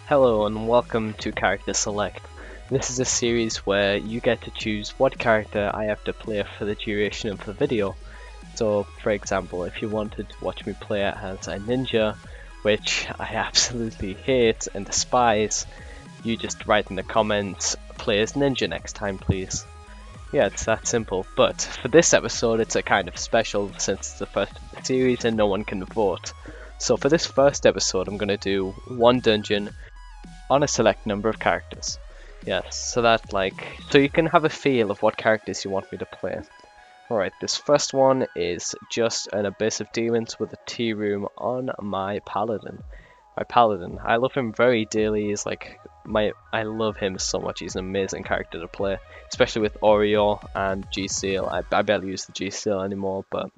Hello and welcome to Character Select. This is a series where you get to choose what character I have to play for the duration of the video. So for example, if you wanted to watch me play as a ninja, which I absolutely hate and despise, you just write in the comments, play as ninja next time please. Yeah, it's that simple, but for this episode it's a kind of special since it's the first of the series and no one can vote. So for this first episode I'm going to do one dungeon on a select number of characters. Yes, so you can have a feel of what characters you want me to play. Alright, this first one is just an abyss of demons with a tea room on my paladin. I love him very dearly. I love him so much. He's an amazing character to play, especially with Oreo and G Seal. I barely use the G Seal anymore, but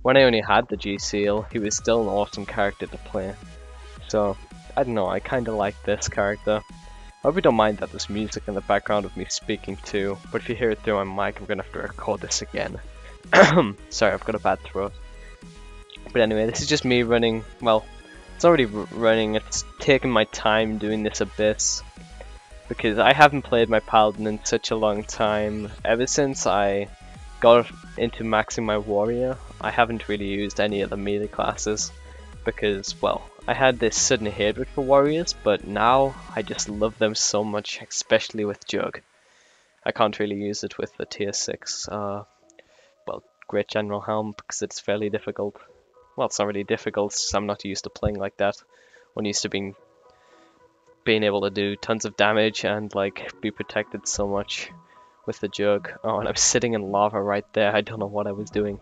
when I only had the G Seal, he was still an awesome character to play. So I don't know, I kind of like this character. I hope you don't mind that there's music in the background of me speaking too, but if you hear it through my mic, I'm going to have to record this again. Sorry, I've got a bad throat. But anyway, this is just me running, well, it's already running, it's taking my time doing this abyss, because I haven't played my paladin in such a long time. Ever since I got into maxing my warrior, I haven't really used any of the melee classes, because, well, I had this sudden hatred for warriors, but now I just love them so much, especially with Jug. I can't really use it with the tier 6, Great General Helm, because it's fairly difficult. Well, it's not really difficult, it's just I'm not used to playing like that. I'm used to being able to do tons of damage and be protected so much with the Jug. Oh, and I'm sitting in lava right there, I don't know what I was doing.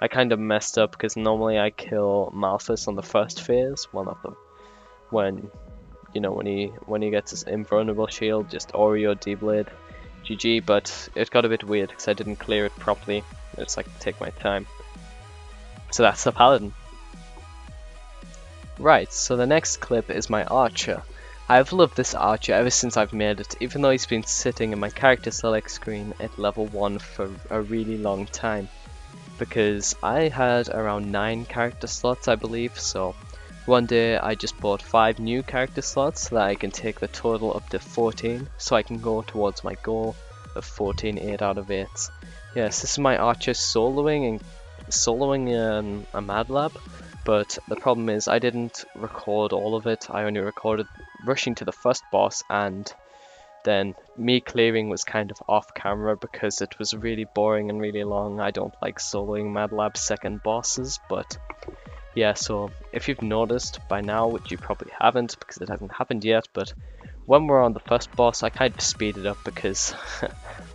I kind of messed up because normally I kill Malthus on the first phase. Well, not the when he gets his invulnerable shield, just Oreo D-Blade, GG. But it got a bit weird because I didn't clear it properly. It's like take my time. So that's the paladin. Right. So the next clip is my archer. I've loved this archer ever since I've made it, even though he's been sitting in my character select screen at level 1 for a really long time. Because I had around 9 character slots, I believe, so one day I just bought 5 new character slots so that I can take the total up to 14, so I can go towards my goal of 14 8 out of 8s. Yes, this is my archer soloing a Mad Lab, but the problem is I didn't record all of it. I only recorded rushing to the first boss, and then me clearing was kind of off camera because it was really boring and really long. I don't like soloing Mad Lab's second bosses, but yeah, so if you've noticed by now, which you probably haven't because it hasn't happened yet, but when we're on the first boss I kind of speed it up because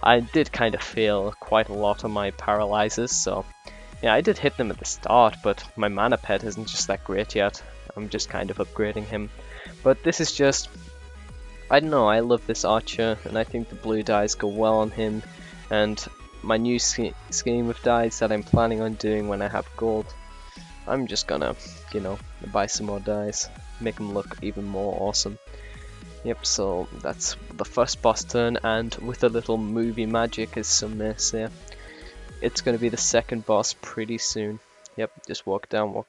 I did kind of fail quite a lot on my paralyzes, so yeah, I did hit them at the start, but my mana pet isn't just that great yet. I'm just kind of upgrading him, but this is just, I don't know, I love this archer, and I think the blue dyes go well on him, and my new scheme of dyes that I'm planning on doing when I have gold, I'm just gonna, buy some more dyes, make them look even more awesome. Yep, so that's the first boss turn, and with a little movie magic, as some may say, it's gonna be the second boss pretty soon. Yep, just walk down,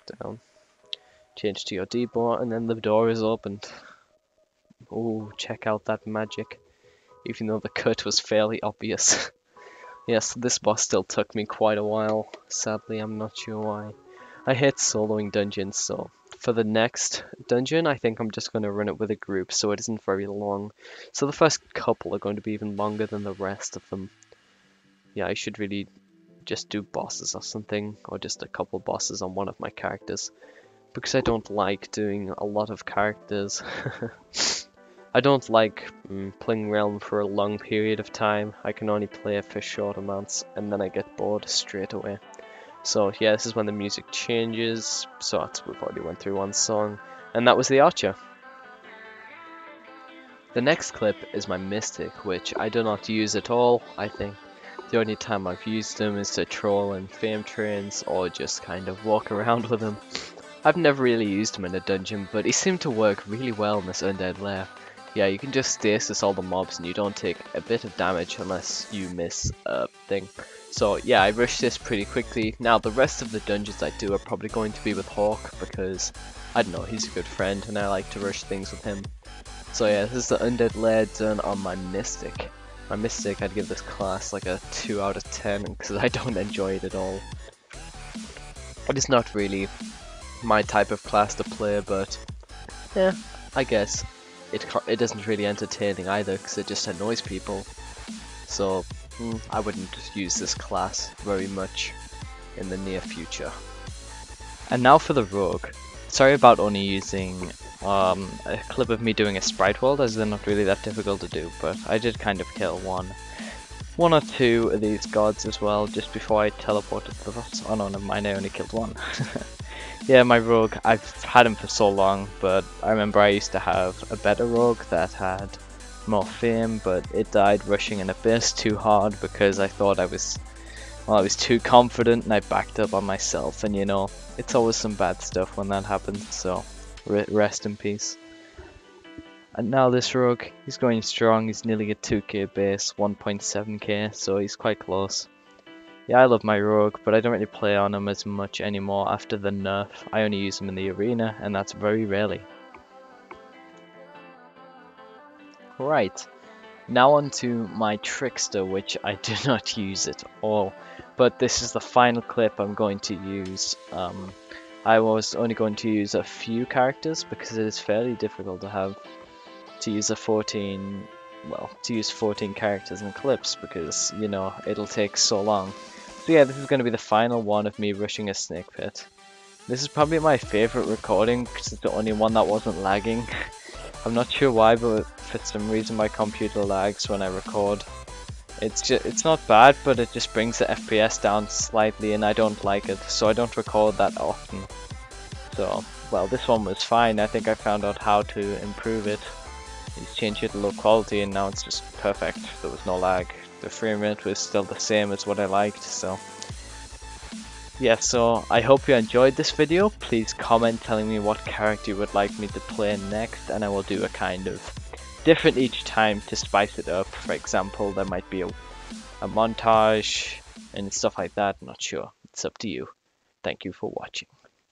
change to your D-bar, and then the door is opened. Oh, check out that magic, even though the cut was fairly obvious. Yes, this boss still took me quite a while. Sadly, I'm not sure why. I hate soloing dungeons, so for the next dungeon, I think I'm just going to run it with a group, so it isn't very long. So the first couple are going to be even longer than the rest of them. Yeah, I should really just do bosses or something, or just a couple bosses on one of my characters, because I don't like doing a lot of characters. I don't like playing Realm for a long period of time. I can only play it for short amounts and then I get bored straight away. So yeah, this is when the music changes. So we've already went through one song, and that was the archer. The next clip is my mystic, which I do not use at all. I think the only time I've used him is to troll in fame trains or just kind of walk around with him. I've never really used him in a dungeon, but he seemed to work really well in this undead lair. Yeah, you can just stasis all the mobs and you don't take a bit of damage unless you miss a thing. So yeah, I rushed this pretty quickly. Now the rest of the dungeons I do are probably going to be with Hawk because, I don't know, he's a good friend and I like to rush things with him. So yeah, this is the Undead Lair done on my Mystic. My Mystic, I'd give this class like a 2 out of 10 because I don't enjoy it at all. It is not really my type of class to play, but yeah, I guess it isn't really entertaining either because it just annoys people. So I wouldn't use this class very much in the near future. And now for the Rogue. Sorry about only using a clip of me doing a sprite world, as they're not really that difficult to do, but I did kind of kill one or two of these gods as well just before I teleported to the boss. Oh no, never mind, I only killed one. Yeah, my Rogue, I've had him for so long, but I remember I used to have a better Rogue that had more fame, but it died rushing an abyss too hard because I thought I was too confident and I backed up on myself, and you know, it's always some bad stuff when that happens, so rest in peace. And now this Rogue, he's going strong, he's nearly at 2k base, 1.7k, so he's quite close. Yeah, I love my Rogue, but I don't really play on him as much anymore after the nerf. I only use him in the arena, and that's very rarely. Right, now on to my Trickster, which I do not use at all. But this is the final clip I'm going to use. I was only going to use a few characters because it is fairly difficult to use 14 characters in clips because, you know, it'll take so long. So yeah, this is going to be the final one of me rushing a snake pit. This is probably my favorite recording because it's the only one that wasn't lagging. I'm not sure why, but for some reason my computer lags when I record. It's not bad, but it just brings the FPS down slightly and I don't like it, so I don't record that often. So, well, this one was fine. I think I found out how to improve it. Just changed it to low quality and now it's just perfect. There was no lag. The frame rate was still the same as what I liked, so yeah, so I hope you enjoyed this video. Please comment telling me what character you would like me to play next, and I will do a kind of different each time to spice it up. For example, there might be a montage and stuff like that. I'm not sure. It's up to you. Thank you for watching.